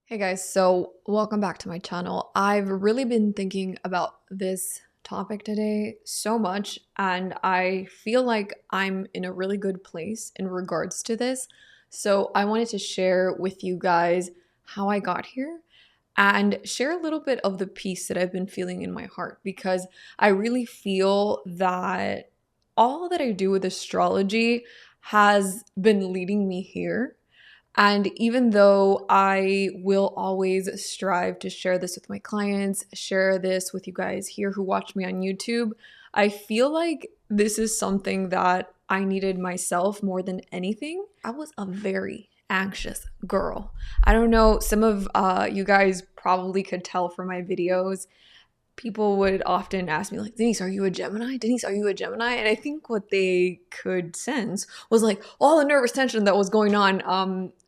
Hey guys, so welcome back to my channel. I've really been thinking about this topic today so much, and I feel like I'm in a really good place in regards to this. So I wanted to share with you guys how I got here and share a little bit of the peace that I've been feeling in my heart, because I really feel that all that I do with astrology has been leading me here. And even though I will always strive to share this with my clients, share this with you guys here who watch me on YouTube, I feel like this is something that I needed myself more than anything. I was a very anxious girl. I don't know, some of you guys probably could tell from my videos. People would often ask me, like, Denise, are you a Gemini? Denise, are you a Gemini? And I think what they could sense was like all the nervous tension that was going on.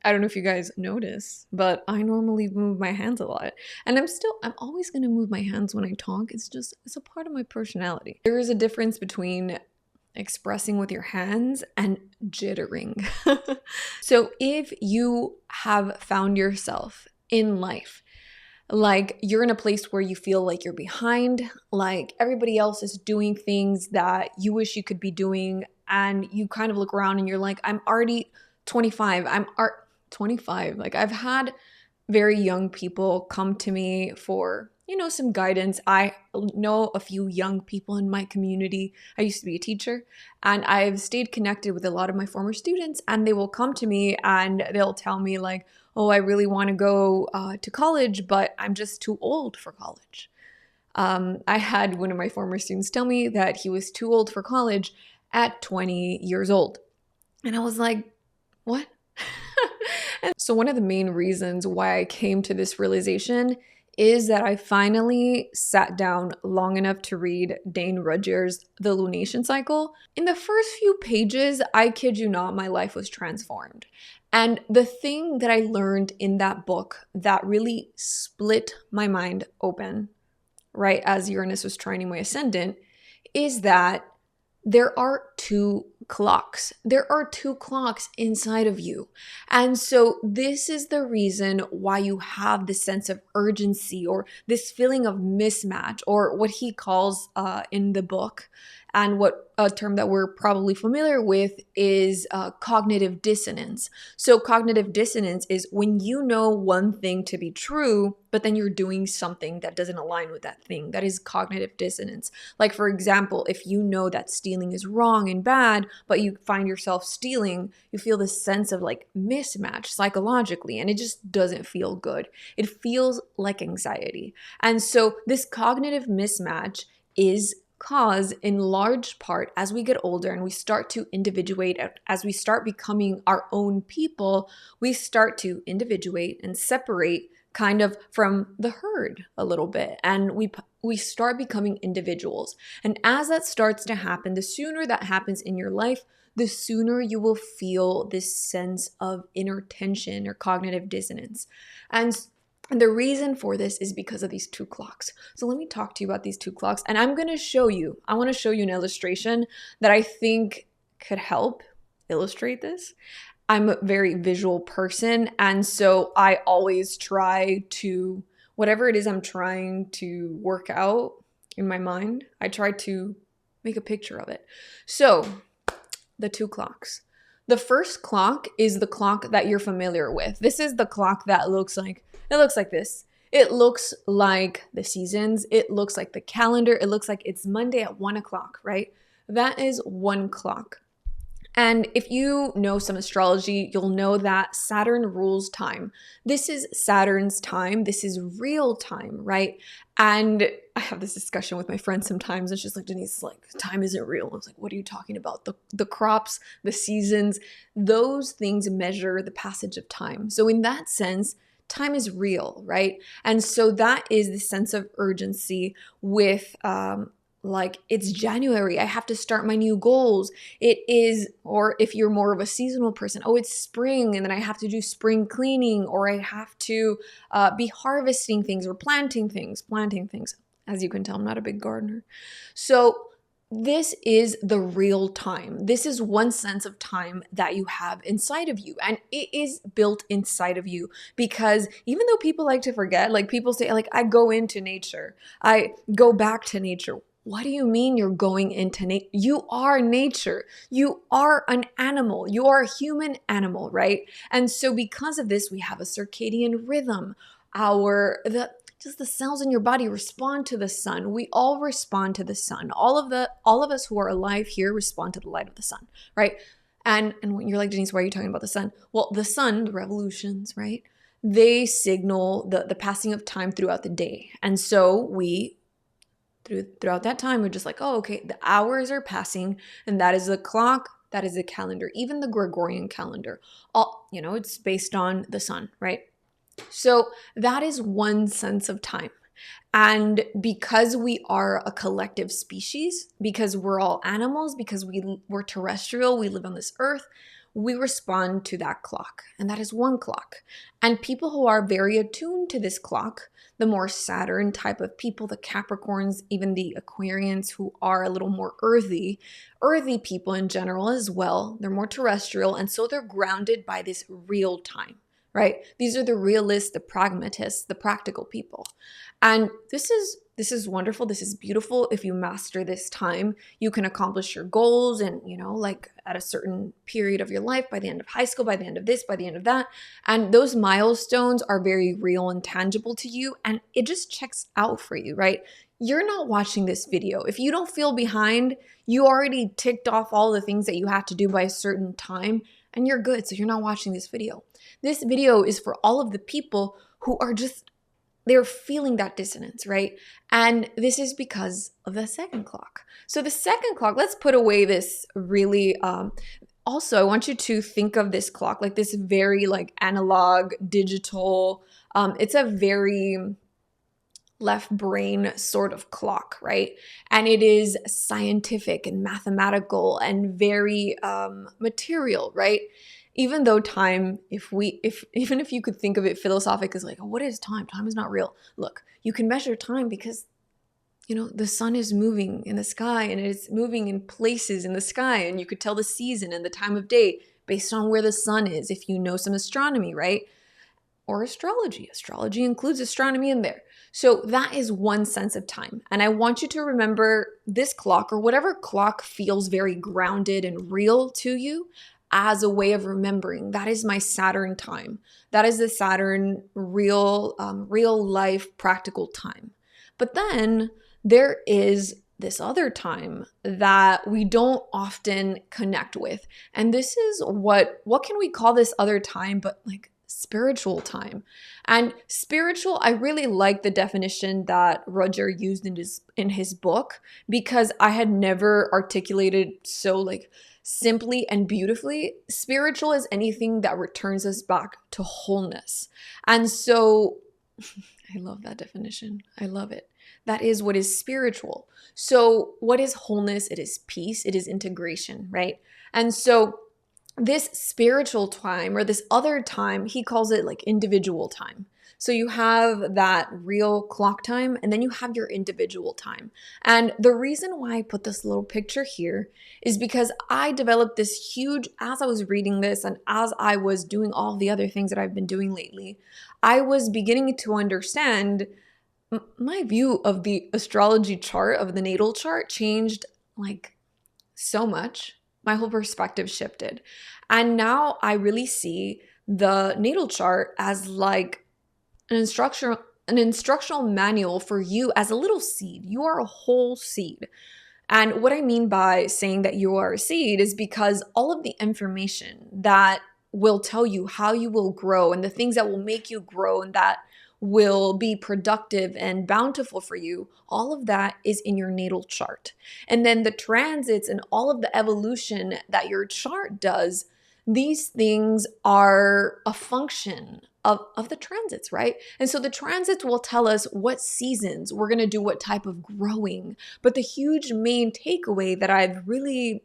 I don't know if you guys notice, but I normally move my hands a lot. And I'm always going to move my hands when I talk. It's a part of my personality. There is a difference between expressing with your hands and jittering. So if you have found yourself in life, like you're in a place where you feel like you're behind, like everybody else is doing things that you wish you could be doing, and you kind of look around and you're like, I'm already 25. 25. Like, I've had very young people come to me for, some guidance. I know a few young people in my community. I used to be a teacher, and I've stayed connected with a lot of my former students, and they will come to me and they'll tell me like, oh, I really want to go to college, but I'm just too old for college. I had one of my former students tell me that he was too old for college at 20 years old. And I was like, what? And so one of the main reasons why I came to this realization is that I finally sat down long enough to read 𝗀𝗃 The Lunation Cycle. In the first few pages, I kid you not, my life was transformed. And the thing that I learned in that book that really split my mind open, right as Uranus was trining my ascendant, is that there are two clocks. There are two clocks inside of you. And so this is the reason why you have this sense of urgency or this feeling of mismatch, or what he calls in the book, and what a term that we're probably familiar with is cognitive dissonance. So cognitive dissonance is when you know one thing to be true, but then you're doing something that doesn't align with that thing. That is cognitive dissonance. Like, for example, if you know that stealing is wrong and bad, but you find yourself stealing, you feel this sense of like mismatch psychologically, and it just doesn't feel good. It feels like anxiety. And so this cognitive mismatch is caused in large part as we get older and we start to individuate, as we start becoming our own people, we start to individuate and separate kind of from the herd a little bit, and we start becoming individuals. And as that starts to happen, the sooner that happens in your life, the sooner you will feel this sense of inner tension or cognitive dissonance. And the reason for this is because of these two clocks. So let me talk to you about these two clocks, and I want to show you an illustration that I think could help illustrate this. I'm a very visual person, and so I always try to, whatever it is I'm trying to work out in my mind, I try to make a picture of it. So the two clocks. The first clock is the clock that you're familiar with. This is the clock that looks like this. It looks like the seasons. It looks like the calendar. It looks like it's Monday at 1 o'clock, right? That is one clock. And if you know some astrology, you'll know that Saturn rules time. This is Saturn's time. This is real time, right? And I have this discussion with my friend sometimes, and she's like, Denise, like, time isn't real. I was like, what are you talking about? The crops, the seasons, those things measure the passage of time. So in that sense, time is real, right? And so that is the sense of urgency with like, it's January, I have to start my new goals. It is, or if you're more of a seasonal person, oh, it's spring and then I have to do spring cleaning, or I have to be harvesting things or planting things. As you can tell, I'm not a big gardener. So this is the real time. This is one sense of time that you have inside of you, and it is built inside of you, because even though people like to forget, like people say, like, I go into nature, I go back to nature. What do you mean you're going into nature? You are nature. You are an animal. You are a human animal, right? And so because of this, we have a circadian rhythm. Just the cells in your body respond to the sun. We all respond to the sun. All of us who are alive here respond to the light of the sun, right? And when you're like, Denise, why are you talking about the sun? Well, the sun, the revolutions, right? They signal the passing of time throughout the day. And so throughout that time, we're just like, oh, okay, the hours are passing, and that is the clock, that is the calendar, even the Gregorian calendar. It's based on the sun, right? So that is one sense of time. And because we are a collective species, because we're all animals, because we're terrestrial, we live on this earth, we respond to that clock. And that is one clock. And people who are very attuned to this clock, the more Saturn type of people, the Capricorns, even the Aquarians who are a little more earthy people in general as well, they're more terrestrial. And so they're grounded by this real time. Right? These are the realists, the pragmatists, the practical people. And this is wonderful. This is beautiful. If you master this time, you can accomplish your goals, and, like at a certain period of your life, by the end of high school, by the end of this, by the end of that. And those milestones are very real and tangible to you, and it just checks out for you, right? You're not watching this video. If you don't feel behind, you already ticked off all the things that you have to do by a certain time, and you're good. So you're not watching this video. This video is for all of the people who are they're feeling that dissonance, right? And this is because of the second clock. So the second clock, let's put away this really, also, I want you to think of this clock like this very like analog, digital, it's a very left brain sort of clock, right? And it is scientific and mathematical and very material, right? Even though time, even if you could think of it philosophic as like, oh, what is time? Time is not real. Look, you can measure time because, the sun is moving in the sky, and it's moving in places in the sky, and you could tell the season and the time of day based on where the sun is, if you know some astronomy, right? Or astrology. Astrology includes astronomy in there. So that is one sense of time. And I want you to remember this clock, or whatever clock feels very grounded and real to you, as a way of remembering. That is my Saturn time. That is the Saturn real life practical time. But then there is this other time that we don't often connect with. And this is what can we call this other time but like spiritual time. And spiritual, I really like the definition that Roger used in his book, because I had never articulated so like simply and beautifully. Spiritual is anything that returns us back to wholeness. And so I love that definition. I love it. That is what is spiritual. So what is wholeness? It is peace. It is integration, right? And so this spiritual time, or this other time, he calls it like individual time. So you have that real clock time, and then you have your individual time. And the reason why I put this little picture here is because I developed this huge, as I was reading this and as I was doing all the other things that I've been doing lately, I was beginning to understand my view of the astrology chart, of the natal chart, changed like so much. My whole perspective shifted. And now I really see the natal chart as like an instructional manual for you as a little seed. You are a whole seed. And what I mean by saying that you are a seed is because all of the information that will tell you how you will grow, and the things that will make you grow and that will be productive and bountiful for you, all of that is in your natal chart. And then the transits and all of the evolution that your chart does, these things are a function of the transits, right? And so the transits will tell us what seasons we're going to do what type of growing. But the huge main takeaway that I've really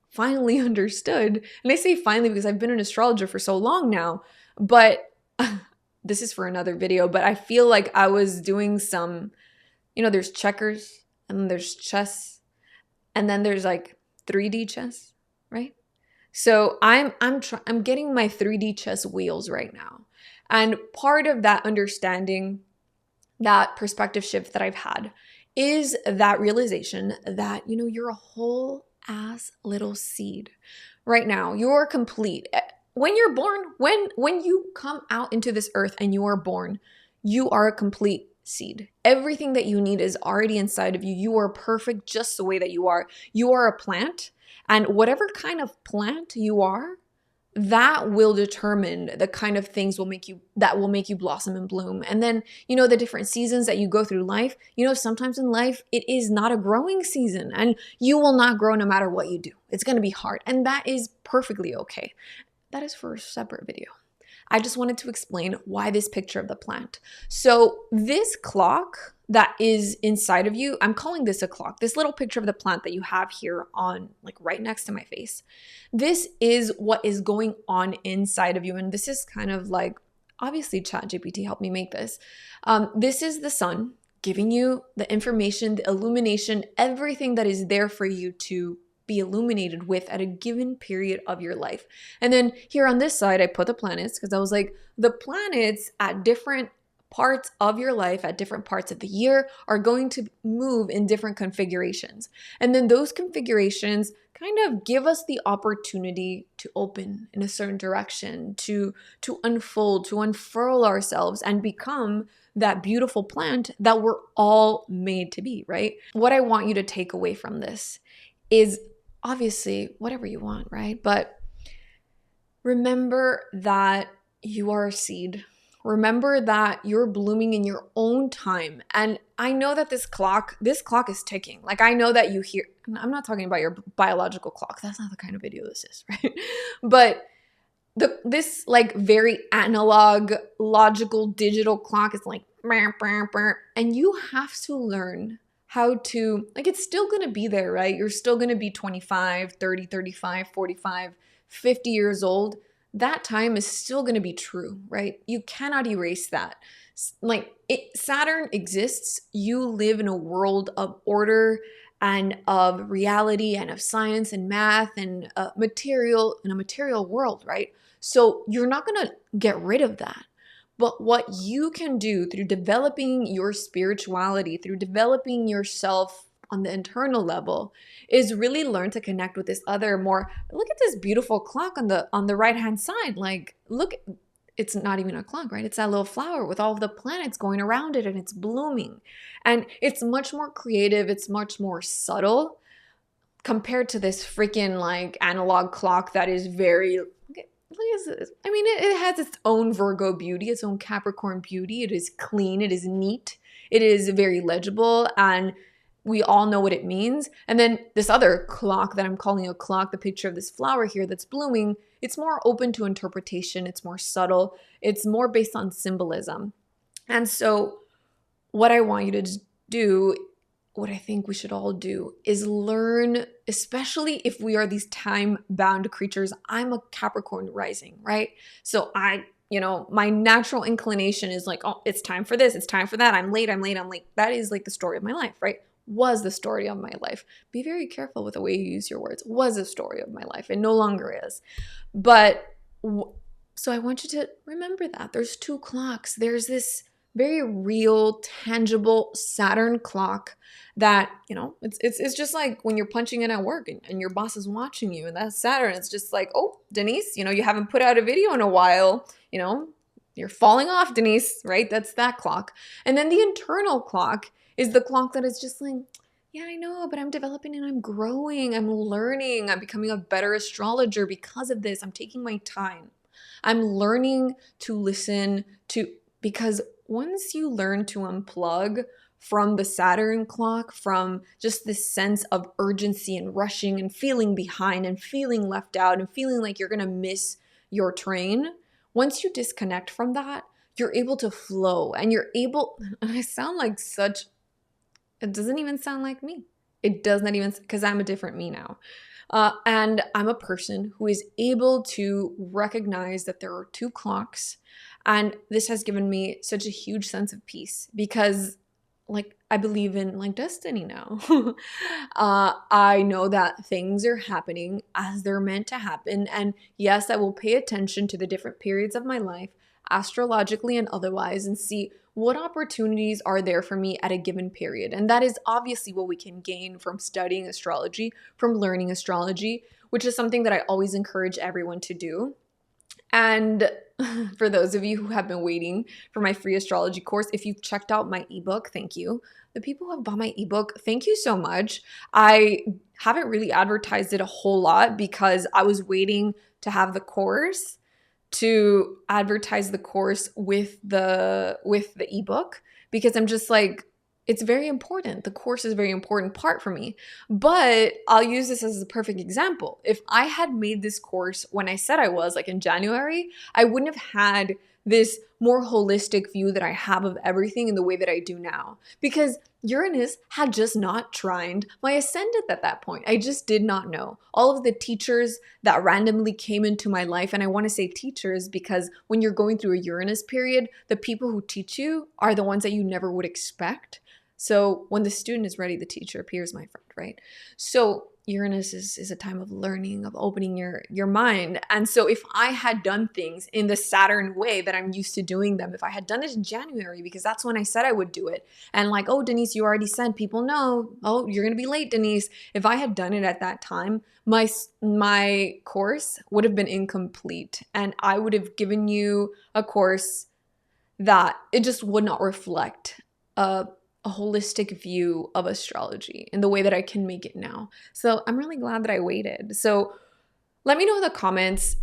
finally understood, and I say finally because I've been an astrologer for so long now, but this is for another video, but I feel like I was doing some, there's checkers and there's chess. and then there's like 3D chess, right? So I'm getting my 3D chess wheels right now. And part of that understanding, that perspective shift that I've had, is that realization that, you know, you're a whole ass little seed. Right now, you're complete. When you're born, when you come out into this earth and you are born, you are a complete seed. Everything that you need is already inside of you. You are perfect just the way that you are. You are a plant, and whatever kind of plant you are, that will determine the kind of things will make you blossom and bloom. And then, you know, the different seasons that you go through life, you know, sometimes in life it is not a growing season and you will not grow no matter what you do. It's going to be hard, and that is perfectly okay. That is for a separate video. I just wanted to explain why this picture of the plant. So this clock that is inside of you, I'm calling this a clock. This little picture of the plant that you have here on, like, right next to my face. This is what is going on inside of you. And this is kind of like, obviously ChatGPT helped me make this. This is the sun giving you the information, the illumination, everything that is there for you to be illuminated with at a given period of your life. And then here on this side, I put the planets because I was like, the planets at different parts of your life, at different parts of the year, are going to move in different configurations. And then those configurations kind of give us the opportunity to open in a certain direction, to unfold, to unfurl ourselves and become that beautiful plant that we're all made to be, right? What I want you to take away from this is obviously whatever you want, right? But remember that you are a seed. Remember that you're blooming in your own time. And I know that this clock is ticking. Like, I know that you hear, I'm not talking about your biological clock. That's not the kind of video this is, right? But this like very analog, logical, digital clock is like, and you have to learn how to, like, it's still going to be there, right? You're still going to be 25, 30, 35, 45, 50 years old. That time is still going to be true, right? You cannot erase that. Like, Saturn exists. You live in a world of order and of reality and of science and math and material, in a material world, right? So you're not going to get rid of that. But what you can do through developing your spirituality, through developing yourself on the internal level, is really learn to connect with this other more, look at this beautiful clock on the right hand side. Like, look, it's not even a clock, right? It's that little flower with all of the planets going around it and it's blooming. And it's much more creative. It's much more subtle compared to this freaking like analog clock that is very, I mean, it has its own Virgo beauty, its own Capricorn beauty. It is clean. It is neat. It is very legible. And we all know what it means. And then this other clock that I'm calling a clock, the picture of this flower here that's blooming, it's more open to interpretation. It's more subtle. It's more based on symbolism. And so what I want you to do, what I think we should all do, is learn, especially if we are these time-bound creatures. I'm a Capricorn rising, right? So my natural inclination is like, oh, it's time for this, it's time for that. I'm late. That is like the story of my life, right? Was the story of my life. Be very careful with the way you use your words. Was a story of my life. It no longer is. But so I want you to remember that. There's two clocks. There's this very real, tangible Saturn clock that, it's just like when you're punching in at work and your boss is watching you, and that's Saturn. It's just like, oh, Denise, you haven't put out a video in a while, you're falling off, Denise, right? That's that clock. And then the internal clock is the clock that is just like, yeah, I know, but I'm developing and I'm growing, I'm learning, I'm becoming a better astrologer because of this. I'm taking my time. I'm learning to listen to, because once you learn to unplug from the Saturn clock, from just this sense of urgency and rushing and feeling behind and feeling left out and feeling like you're going to miss your train, once you disconnect from that, you're able to flow and you're able, I sound like such, it doesn't even sound like me. It does not even, because I'm a different me now. And I'm a person who is able to recognize that there are two clocks. And this has given me such a huge sense of peace because, like, I believe in like destiny now. I know that things are happening as they're meant to happen. And yes, I will pay attention to the different periods of my life, astrologically and otherwise, and see what opportunities are there for me at a given period. And that is obviously what we can gain from studying astrology, from learning astrology, which is something that I always encourage everyone to do. And for those of you who have been waiting for my free astrology course, if you've checked out my ebook, thank you. The people who have bought my ebook, thank you so much. I haven't really advertised it a whole lot because I was waiting to have the course to advertise the course with the ebook, because I'm just like, it's very important. The course is a very important part for me. But I'll use this as a perfect example. If I had made this course when I said I was, like in January, I wouldn't have had this more holistic view that I have of everything in the way that I do now. Because Uranus had just not trined my ascendant at that point. I just did not know. All of the teachers that randomly came into my life, and I want to say teachers because when you're going through a Uranus period, the people who teach you are the ones that you never would expect. So when the student is ready, the teacher appears, my friend, right? So Uranus is a time of learning, of opening your mind. And so if I had done things in the Saturn way that I'm used to doing them, if I had done it in January, because that's when I said I would do it, and like, oh, Denise, you already said, people know, oh, you're going to be late, Denise. If I had done it at that time, my course would have been incomplete, and I would have given you a course that it just would not reflect a holistic view of astrology in the way that I can make it now. So I'm really glad that I waited. So let me know in the comments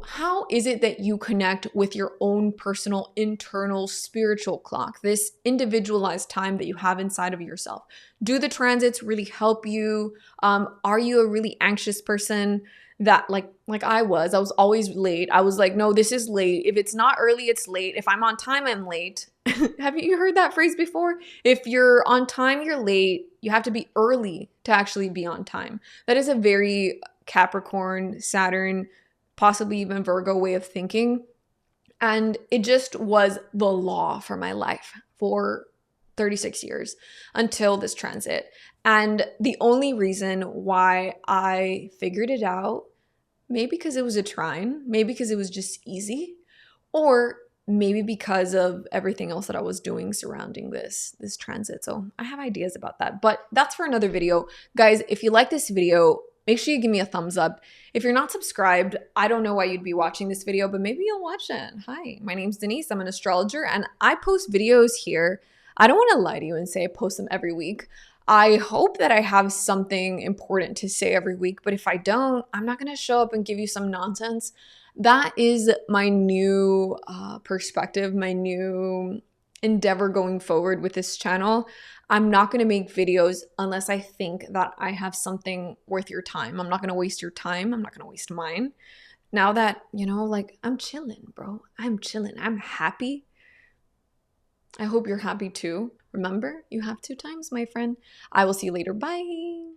how is it that you connect with your own personal internal spiritual clock, this individualized time that you have inside of yourself? Do the transits really help you? Are you a really anxious person that like I was always late? I was like, no, this is late. If it's not early, it's late. If I'm on time, I'm late. Have you heard that phrase before? If you're on time, you're late. You have to be early to actually be on time. That is a very Capricorn, Saturn, possibly even Virgo way of thinking. And it just was the law for my life for 36 years until this transit. And the only reason why I figured it out, maybe because it was a trine, maybe because it was just easy, or maybe because of everything else that I was doing surrounding this transit. So I have ideas about that, but that's for another video. Guys, if you like this video, make sure you give me a thumbs up. If you're not subscribed, I don't know why you'd be watching this video, but maybe you'll watch it. Hi, my name's Denise. I'm an astrologer and I post videos here. I don't want to lie to you and say I post them every week. I hope that I have something important to say every week, but if I don't, I'm not going to show up and give you some nonsense. That is my new perspective, my new endeavor going forward with this channel. I'm not going to make videos unless I think that I have something worth your time. I'm not going to waste your time. I'm not going to waste mine. Now that, like, I'm chilling, bro. I'm chilling. I'm happy. I hope you're happy too. Remember, you have two times, my friend. I will see you later. Bye.